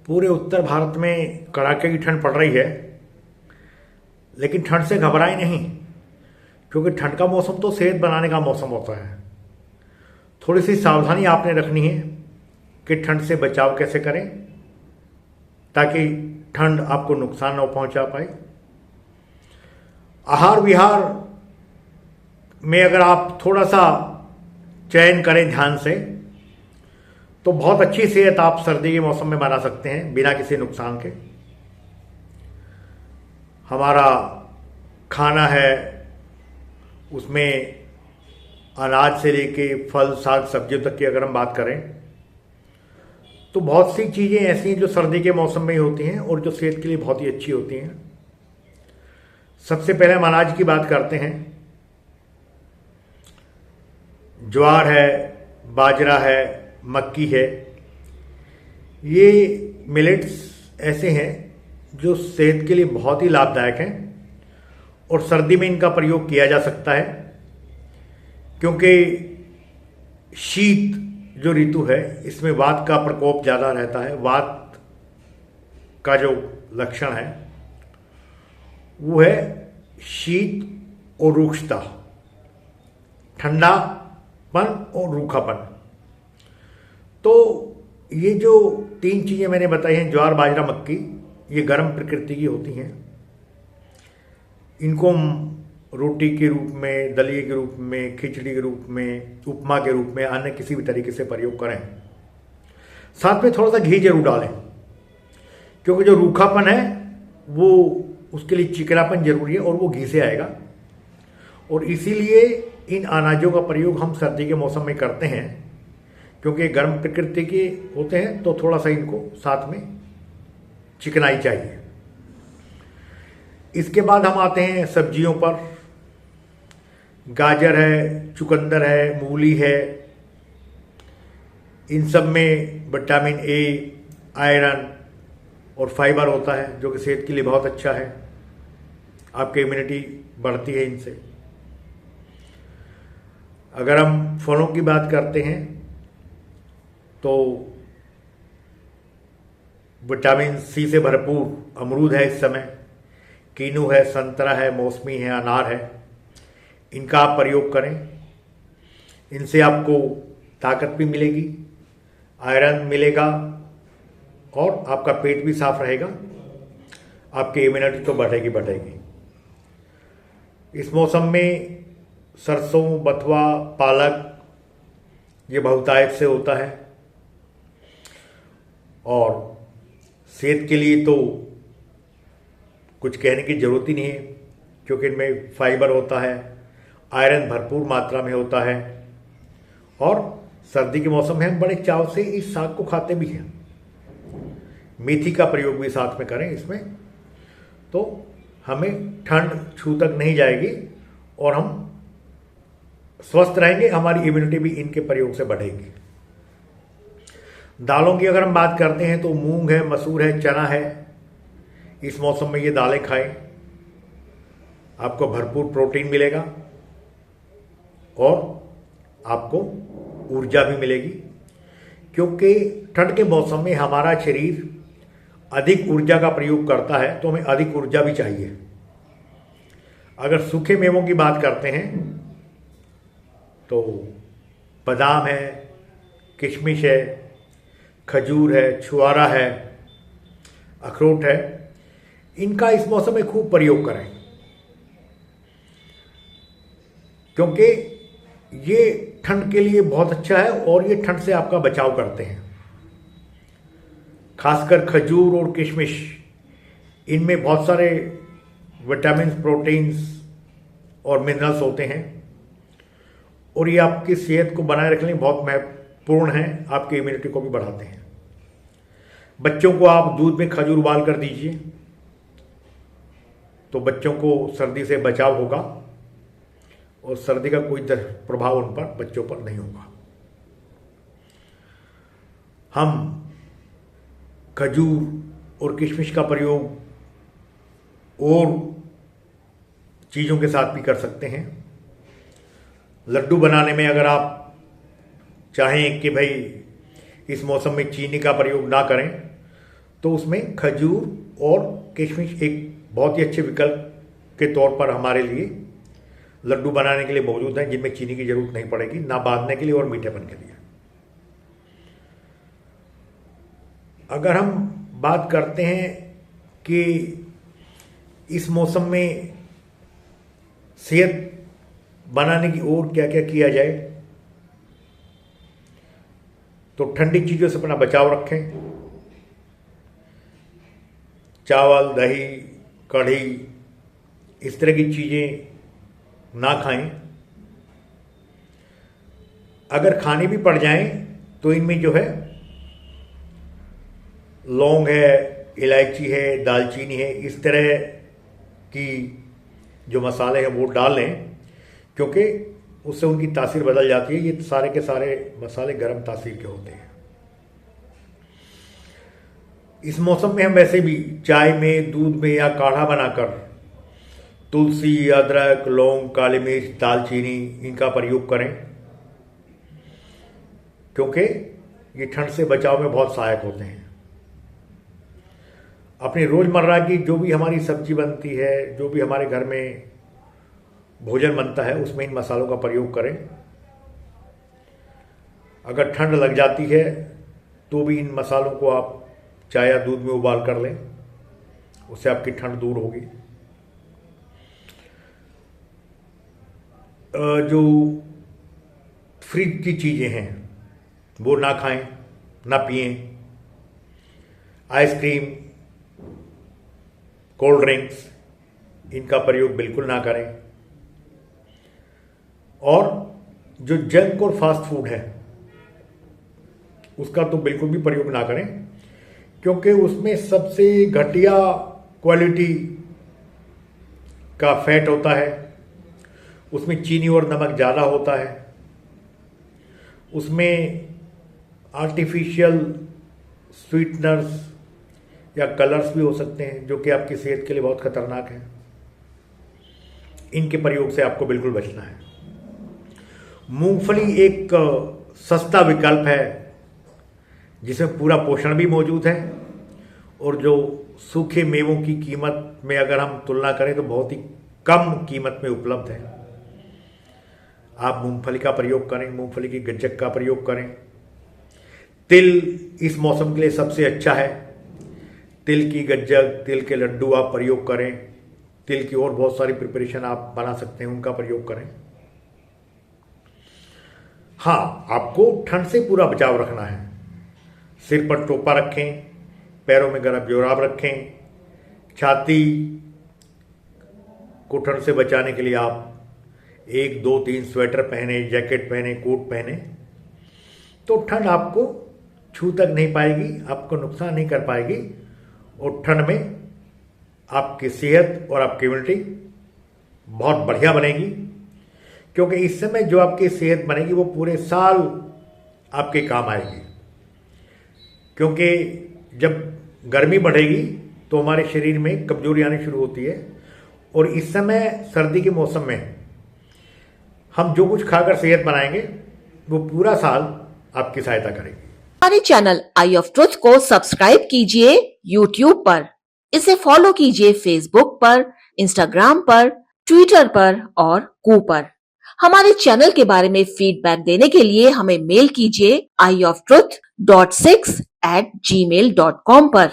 पूरे उत्तर भारत में कड़ाके की ठंड पड़ रही है, लेकिन ठंड से घबराए नहीं, क्योंकि ठंड का मौसम तो सेहत बनाने का मौसम होता है। थोड़ी सी सावधानी आपने रखनी है कि ठंड से बचाव कैसे करें ताकि ठंड आपको नुकसान न पहुंचा पाए। आहार विहार में अगर आप थोड़ा सा चयन करें ध्यान से, तो बहुत अच्छी सेहत आप सर्दी के मौसम में बना सकते हैं बिना किसी नुकसान के। हमारा खाना है, उसमें अनाज से लेके फल साग सब्जियों तक की अगर हम बात करें तो बहुत सी चीज़ें ऐसी हैं जो सर्दी के मौसम में ही होती हैं और जो सेहत के लिए बहुत ही अच्छी होती हैं। सबसे पहले हम अनाज की बात करते हैं। ज्वार है, बाजरा है, मक्की है। ये मिलेट्स ऐसे हैं जो सेहत के लिए बहुत ही लाभदायक हैं और सर्दी में इनका प्रयोग किया जा सकता है, क्योंकि शीत जो ऋतु है इसमें वात का प्रकोप ज़्यादा रहता है। वात का जो लक्षण है वो है शीत और रुक्षता, ठंडापन और रूखापन। तो ये जो तीन चीज़ें मैंने बताई हैं, ज्वार बाजरा मक्की, ये गर्म प्रकृति की होती हैं। इनको हम रोटी के रूप में, दलिए के रूप में, खिचड़ी के रूप में, उपमा के रूप में, अन्य किसी भी तरीके से प्रयोग करें। साथ में थोड़ा सा घी जरूर डालें, क्योंकि जो रूखापन है वो उसके लिए चिकनापन जरूरी है और वो घी से आएगा। और इसीलिए इन अनाजों का प्रयोग हम सर्दी के मौसम में करते हैं, क्योंकि गर्म प्रकृति के होते हैं तो थोड़ा सा इनको साथ में चिकनाई चाहिए। इसके बाद हम आते हैं सब्जियों पर। गाजर है, चुकंदर है, मूली है। इन सब में विटामिन ए, आयरन और फाइबर होता है, जो कि सेहत के लिए बहुत अच्छा है। आपकी इम्यूनिटी बढ़ती है इनसे। अगर हम फलों की बात करते हैं तो विटामिन सी से भरपूर अमरूद है इस समय, कीनू है, संतरा है, मौसमी है, अनार है। इनका आप प्रयोग करें। इनसे आपको ताकत भी मिलेगी, आयरन मिलेगा और आपका पेट भी साफ रहेगा। आपकी इम्यूनिटी तो बढ़ेगी। इस मौसम में सरसों, बथुआ, पालक ये बहुतायत से होता है और सेहत के लिए तो कुछ कहने की ज़रूरत ही नहीं है, क्योंकि इनमें फाइबर होता है, आयरन भरपूर मात्रा में होता है। और सर्दी के मौसम में हम बड़े चाव से इस साग को खाते भी हैं। मेथी का प्रयोग भी साथ में करें इसमें, तो हमें ठंड छू तक नहीं जाएगी और हम स्वस्थ रहेंगे। हमारी इम्यूनिटी भी इनके प्रयोग से बढ़ेगी। दालों की अगर हम बात करते हैं तो मूंग है, मसूर है, चना है। इस मौसम में ये दालें खाएं, आपको भरपूर प्रोटीन मिलेगा और आपको ऊर्जा भी मिलेगी, क्योंकि ठंड के मौसम में हमारा शरीर अधिक ऊर्जा का प्रयोग करता है, तो हमें अधिक ऊर्जा भी चाहिए। अगर सूखे मेवों की बात करते हैं तो बादाम है, किशमिश है, खजूर है, छुआरा है, अखरोट है। इनका इस मौसम में खूब प्रयोग करें, क्योंकि ये ठंड के लिए बहुत अच्छा है और ये ठंड से आपका बचाव करते हैं। खासकर खजूर और किशमिश, इनमें बहुत सारे विटामिन, प्रोटीन्स और मिनरल्स होते हैं और ये आपकी सेहत को बनाए रखने में बहुत महत्वपूर्ण है। आपकी इम्यूनिटी को भी बढ़ाते हैं। बच्चों को आप दूध में खजूर उबाल कर दीजिए, तो बच्चों को सर्दी से बचाव होगा और सर्दी का कोई प्रभाव उन पर, बच्चों पर नहीं होगा। हम खजूर और किशमिश का प्रयोग और चीज़ों के साथ भी कर सकते हैं। लड्डू बनाने में अगर आप चाहें कि भाई इस मौसम में चीनी का प्रयोग ना करें, तो उसमें खजूर और किशमिश एक बहुत ही अच्छे विकल्प के तौर पर हमारे लिए लड्डू बनाने के लिए मौजूद हैं, जिनमें चीनी की जरूरत नहीं पड़ेगी, ना बांधने के लिए और मीठेपन के लिए। अगर हम बात करते हैं कि इस मौसम में सेहत बनाने की ओर क्या क्या किया जाए, तो ठंडी चीज़ों से अपना बचाव रखें। चावल, दही, कढ़ी, इस तरह की चीज़ें ना खाएं। अगर खाने भी पड़ जाएं तो इनमें जो है लौंग है, इलायची है, दालचीनी है, इस तरह की जो मसाले हैं वो डाल लें, क्योंकि उससे उनकी तासीर बदल जाती है। ये सारे के सारे मसाले गर्म तासीर के होते हैं। इस मौसम में हम वैसे भी चाय में, दूध में या काढ़ा बनाकर तुलसी, अदरक, लौंग, काली मिर्च, दालचीनी इनका प्रयोग करें, क्योंकि ये ठंड से बचाव में बहुत सहायक होते हैं। अपनी रोज़मर्रा की जो भी हमारी सब्जी बनती है, जो भी हमारे घर में भोजन बनता है, उसमें इन मसालों का प्रयोग करें। अगर ठंड लग जाती है तो भी इन मसालों को आप चाय या दूध में उबाल कर लें, उससे आपकी ठंड दूर होगी। जो फ्रिज की चीज़ें हैं वो ना खाएं, ना पिएं। आइसक्रीम, कोल्ड ड्रिंक्स, इनका प्रयोग बिल्कुल ना करें। और जो जंक और फास्ट फूड है उसका तो बिल्कुल भी प्रयोग ना करें, क्योंकि उसमें सबसे घटिया क्वालिटी का फैट होता है, उसमें चीनी और नमक ज़्यादा होता है, उसमें आर्टिफिशियल स्वीटनर्स या कलर्स भी हो सकते हैं, जो कि आपकी सेहत के लिए बहुत खतरनाक है। इनके प्रयोग से आपको बिल्कुल बचना है। मूंगफली एक सस्ता विकल्प है जिसमें पूरा पोषण भी मौजूद है, और जो सूखे मेवों की कीमत में अगर हम तुलना करें तो बहुत ही कम कीमत में उपलब्ध है। आप मूंगफली का प्रयोग करें, मूंगफली की गज्जक का प्रयोग करें। तिल इस मौसम के लिए सबसे अच्छा है। तिल की गज्जक, तिल के लड्डू आप प्रयोग करें। तिल की और बहुत सारी प्रिपरेशन आप बना सकते हैं, उनका प्रयोग करें। हाँ, आपको ठंड से पूरा बचाव रखना है। सिर पर टोपा रखें, पैरों में गर्म जोराब रखें। छाती को ठंड से बचाने के लिए आप 1, 2, 3 स्वेटर पहने, जैकेट पहने, कोट पहने, तो ठंड आपको छू तक नहीं पाएगी, आपको नुकसान नहीं कर पाएगी, और ठंड में आपकी सेहत और आपकी इम्यूनिटी बहुत बढ़िया बनेगी। क्योंकि इस समय जो आपकी सेहत बनेगी वो पूरे साल आपके काम आएगी। क्योंकि जब गर्मी बढ़ेगी तो हमारे शरीर में कमजोरी आनी शुरू होती है, और इस समय सर्दी के मौसम में हम जो कुछ खाकर सेहत बनाएंगे वो पूरा साल आपकी सहायता करेगी। हमारे चैनल आई ऑफ ट्रुथ को सब्सक्राइब कीजिए यूट्यूब पर, इसे फॉलो कीजिए फेसबुक पर, इंस्टाग्राम पर, ट्विटर पर और कू पर। हमारे चैनल के बारे में फीडबैक देने के लिए हमें मेल कीजिए ioftruth.6@gmail.com पर।